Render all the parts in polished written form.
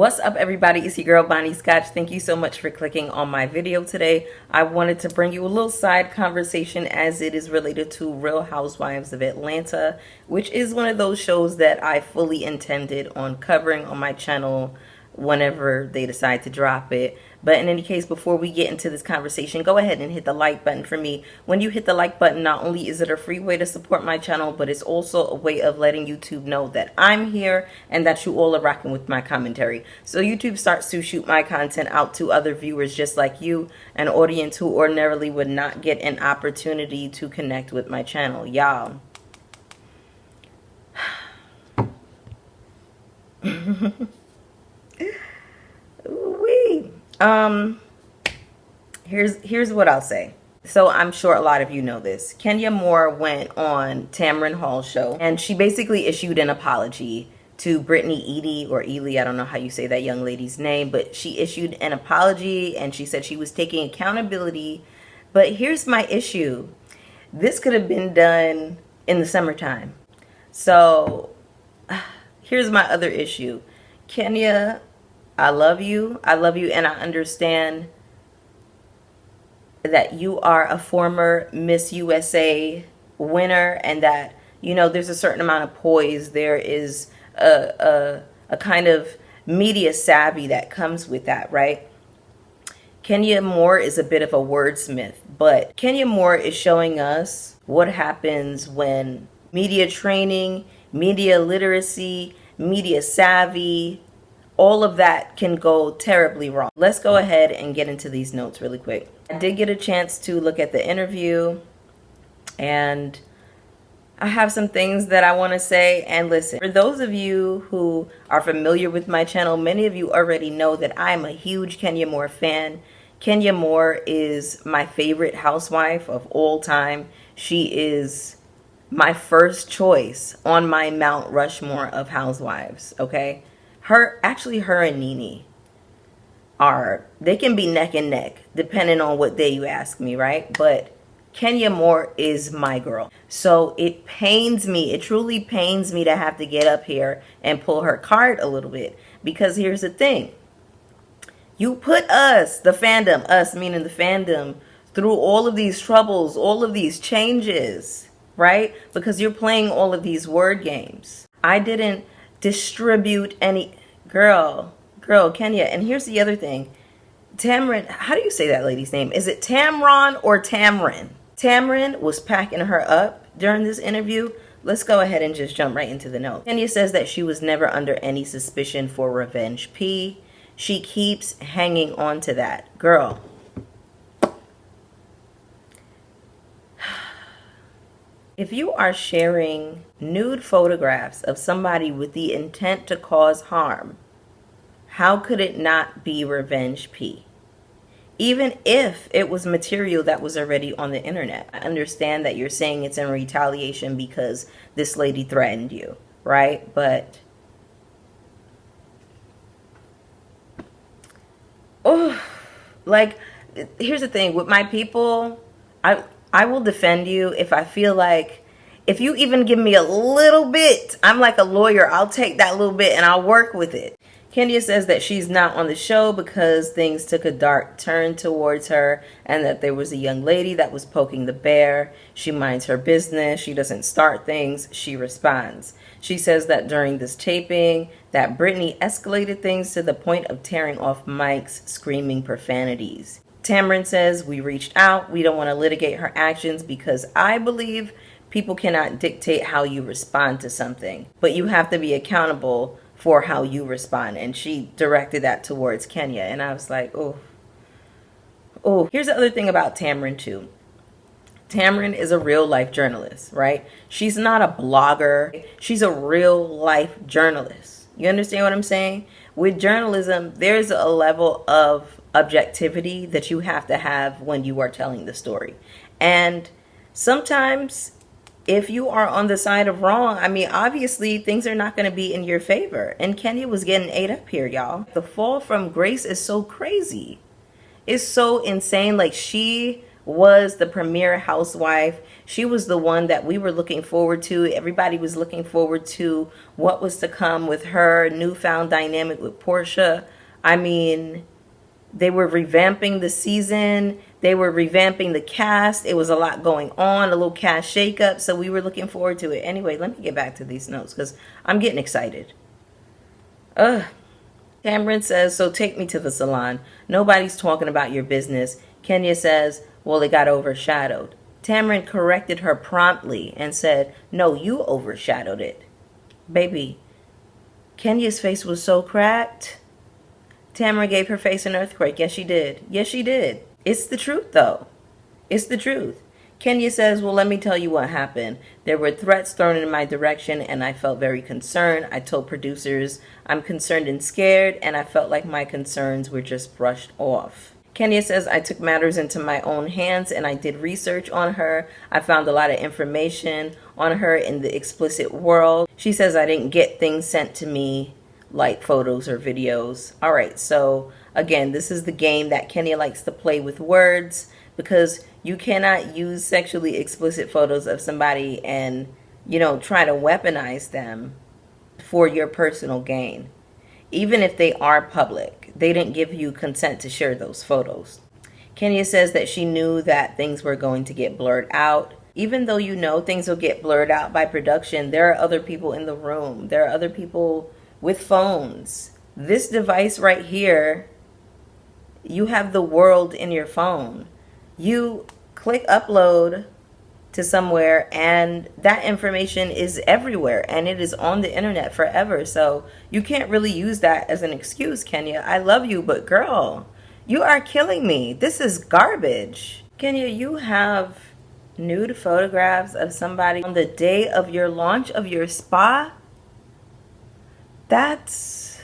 What's up, everybody? It's your girl Bonnie Scotch. Thank you so much for clicking on my video today. I wanted to bring you a little side conversation as it is related to Real Housewives of Atlanta, which is one of those shows that I fully intended on covering on my channel whenever they decide to drop it. But in any case, before we get into this conversation, go ahead and hit the like button for me. When you hit the like button, not only is it a free way to support my channel, but it's also a way of letting YouTube know that I'm here and that you all are rocking with my commentary. So YouTube starts to shoot my content out to other viewers just like you, an audience who ordinarily would not get an opportunity to connect with my channel. Y'all. Here's what I'll say. So I'm sure a lot of you know this. Kenya Moore went on Tamron Hall show and she basically issued an apology to Brittany Edie or Ely. I don't know how you say that young lady's name, but she issued an apology and she said she was taking accountability. But here's my issue. This could have been done in the summertime. So here's my other issue. Kenya, I love you, and I understand that you are a former Miss USA winner and that, you know, there's a certain amount of poise. There is a kind of media savvy that comes with that, right? Kenya Moore is a bit of a wordsmith, but Kenya Moore is showing us what happens when media training, media literacy, media savvy, all of that can go terribly wrong. Let's go ahead and get into these notes really quick. I did get a chance to look at the interview and I have some things that I want to say. And listen, for those of you who are familiar with my channel, many of you already know that I'm a huge Kenya Moore fan. Kenya Moore is my favorite housewife of all time. She is my first choice on my Mount Rushmore of housewives, okay? Her and Nene they can be neck and neck depending on what day you ask me, right? But Kenya Moore is my girl. So it pains me, it truly pains me to have to get up here and pull her card a little bit, because here's the thing. You put us, the fandom, us meaning the fandom, through all of these troubles, all of these changes, right? Because you're playing all of these word games. I didn't distribute any girl Kenya. And here's the other thing. Tamron, how do you say that lady's name? Is it Tamron or Tamron? Tamron was packing her up during this interview. Let's go ahead and just jump right into the note. Kenya says that she was never under any suspicion for revenge P. She keeps hanging on to that. Girl, if you are sharing nude photographs of somebody with the intent to cause harm, how could it not be revenge P? Even if it was material that was already on the internet. I understand that you're saying it's in retaliation because this lady threatened you, right? But here's the thing with my people. I will defend you if I feel like, if you even give me a little bit, I'm like a lawyer, I'll take that little bit and I'll work with it. Kenya says that she's not on the show because things took a dark turn towards her and that there was a young lady that was poking the bear. She minds her business. She doesn't start things. She responds. She says that during this taping that Brittany escalated things to the point of tearing off mics, screaming profanities. Tamron says, we reached out. We don't want to litigate her actions because I believe people cannot dictate how you respond to something, but you have to be accountable for how you respond. And she directed that towards Kenya. And I was like, oh. Here's the other thing about Tamron too. Tamron is a real life journalist, right? She's not a blogger. She's a real life journalist. You understand what I'm saying? With journalism, there's a level of objectivity that you have to have when you are telling the story. And sometimes if you are on the side of wrong, I mean, obviously things are not going to be in your favor. And Kenya was getting ate up here, y'all. The fall from grace is so crazy. It's so insane. Like, she was the premier housewife. She was the one that we were looking forward to. Everybody was looking forward to what was to come with her newfound dynamic with Portia. I mean, they were revamping the season. They were revamping the cast. It was a lot going on, a little cast shakeup. So we were looking forward to it. Anyway, let me get back to these notes because I'm getting excited. Tamron says, so take me to the salon. Nobody's talking about your business. Kenya says, well, it got overshadowed. Tamron corrected her promptly and said, no, you overshadowed it. Baby, Kenya's face was so cracked. Tamron gave her face an earthquake. Yes, she did. Yes, she did. It's the truth, though. It's the truth. Kenya says, well, let me tell you what happened. There were threats thrown in my direction, and I felt very concerned. I told producers I'm concerned and scared, and I felt like my concerns were just brushed off. Kenya says, I took matters into my own hands, and I did research on her. I found a lot of information on her in the explicit world. She says I didn't get things sent to me like photos or videos. All right, so again, this is the game that Kenya likes to play with words, because you cannot use sexually explicit photos of somebody and, try to weaponize them for your personal gain. Even if they are public, they didn't give you consent to share those photos. Kenya says that she knew that things were going to get blurred out. Even though things will get blurred out by production, there are other people in the room. There are other people with phones. This device right here, you have the world in your phone. You click upload to somewhere and that information is everywhere and it is on the internet forever. So you can't really use that as an excuse, Kenya. I love you, but girl, you are killing me. This is garbage. Kenya, you have nude photographs of somebody on the day of your launch of your spa? That's...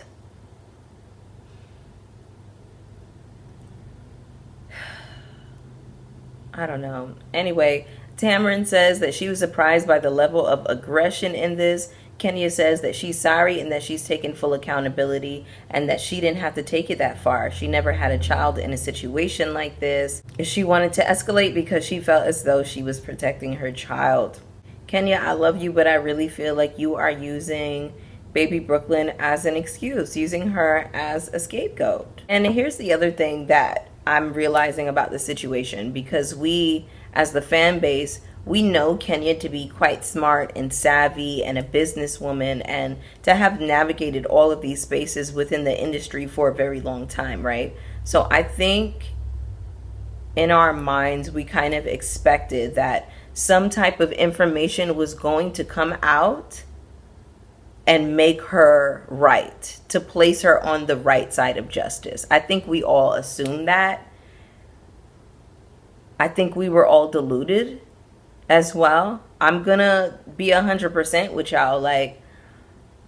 I don't know. Anyway, Tamron says that she was surprised by the level of aggression in this. Kenya says that she's sorry and that she's taken full accountability and that she didn't have to take it that far. She never had a child in a situation like this. She wanted to escalate because she felt as though she was protecting her child. Kenya, I love you, but I really feel like you are using baby Brooklyn as an excuse, using her as a scapegoat. And here's the other thing that I'm realizing about the situation, because we, as the fan base, we know Kenya to be quite smart and savvy and a businesswoman, and to have navigated all of these spaces within the industry for a very long time, right? So I think in our minds, we kind of expected that some type of information was going to come out and make her right, to place her on the right side of justice. I think we all assumed that. I think we were all deluded as well. I'm gonna be 100% with y'all. Like,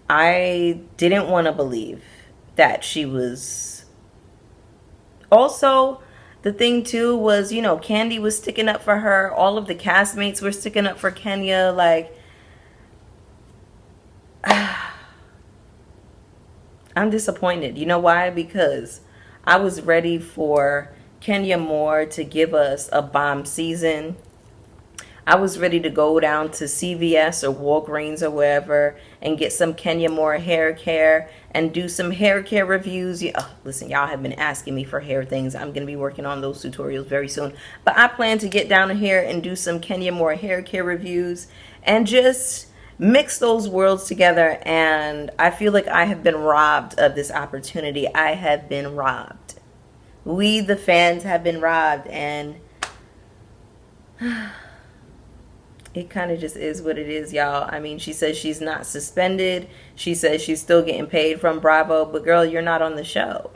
I didn't want to believe that she was... Also, the thing too was, Candy was sticking up for her. All of the castmates were sticking up for Kenya. Like, I'm disappointed. You know why? Because I was ready for Kenya Moore to give us a bomb season. I was ready to go down to CVS or Walgreens or wherever and get some Kenya Moore hair care and do some hair care reviews. Listen, y'all have been asking me for hair things. I'm going to be working on those tutorials very soon. But I plan to get down here and do some Kenya Moore hair care reviews and just mix those worlds together. And I feel like I have been robbed of this opportunity. I have been robbed. We, the fans, have been robbed, and it kind of just is what it is, y'all. I mean, she says she's not suspended. She says she's still getting paid from Bravo, but girl, you're not on the show.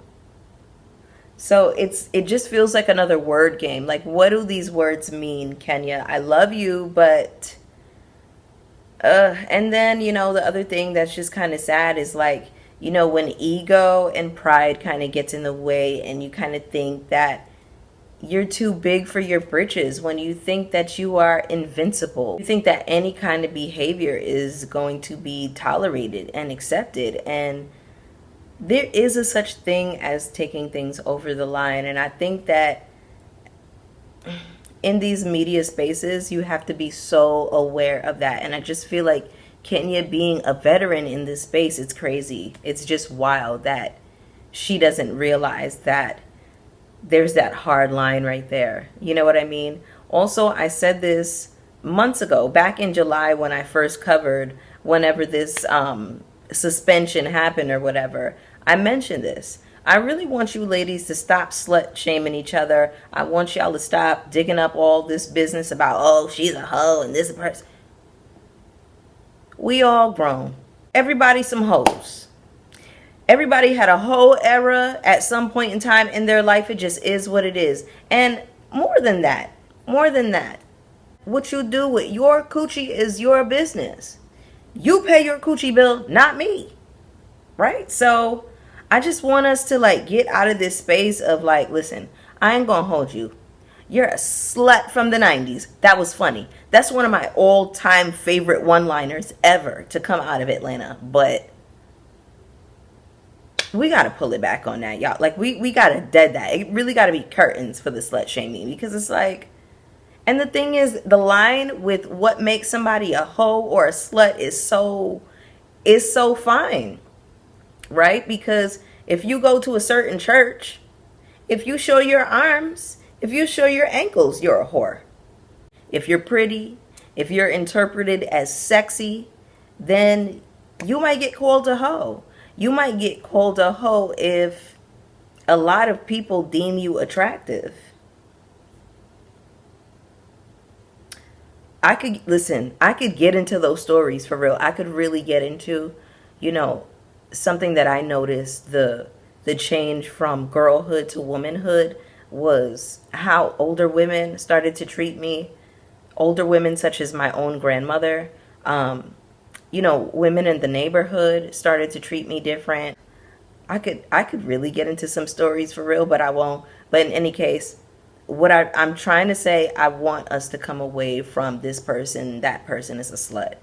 So it just feels like another word game. Like, what do these words mean, Kenya? I love you, but and then, the other thing that's just kind of sad is, like, when ego and pride kind of gets in the way and you kind of think that you're too big for your britches, when you think that you are invincible, you think that any kind of behavior is going to be tolerated and accepted. And there is a such thing as taking things over the line. And I think that, in these media spaces, you have to be so aware of that. And I just feel like Kenya being a veteran in this space, it's crazy. It's just wild that she doesn't realize that there's that hard line right there. You know what I mean? Also, I said this months ago, back in July when I first covered whenever this suspension happened or whatever. I mentioned this. I really want you ladies to stop slut shaming each other. I want y'all to stop digging up all this business about, oh, she's a hoe and this person. We all grown. Everybody some hoes. Everybody had a hoe era at some point in time in their life. It just is what it is. And more than that, what you do with your coochie is your business. You pay your coochie bill, not me. Right? So I just want us to like get out of this space of like, listen, I ain't gonna hold you. You're a slut from the 90s. That was funny. That's one of my all-time favorite one-liners ever to come out of Atlanta. But we got to pull it back on that, y'all. Like, we got to dead that. It really got to be curtains for the slut shaming, because it's like, and the thing is, the line with what makes somebody a hoe or a slut is so fine, right? Because if you go to a certain church, if you show your arms, if you show your ankles, you're a whore. If you're pretty, if you're interpreted as sexy, then you might get called a hoe. You might get called a hoe if a lot of people deem you attractive. I could get into those stories for real. I could really get into, something that I noticed, the change from girlhood to womanhood was how older women started to treat me. Older women such as my own grandmother, women in the neighborhood started to treat me different. I could really get into some stories for real, but I won't. But in any case, what I'm trying to say, I want us to come away from this person, that person is a slut.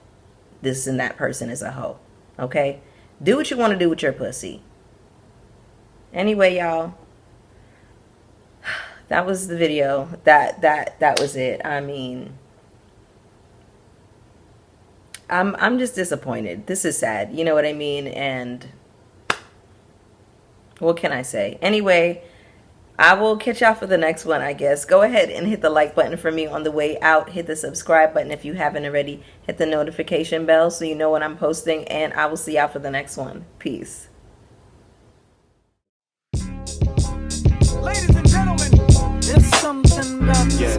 This and that person is a hoe. Okay? Do what you want to do with your pussy. Anyway, y'all, that was the video. That was it. I mean, I'm just disappointed. This is sad. You know what I mean? And what can I say? Anyway, I will catch y'all for the next one, I guess. Go ahead and hit the like button for me on the way out. Hit the subscribe button if you haven't already. Hit the notification bell so you know when I'm posting. And I will see y'all for the next one. Peace. Ladies and gentlemen, there's something about this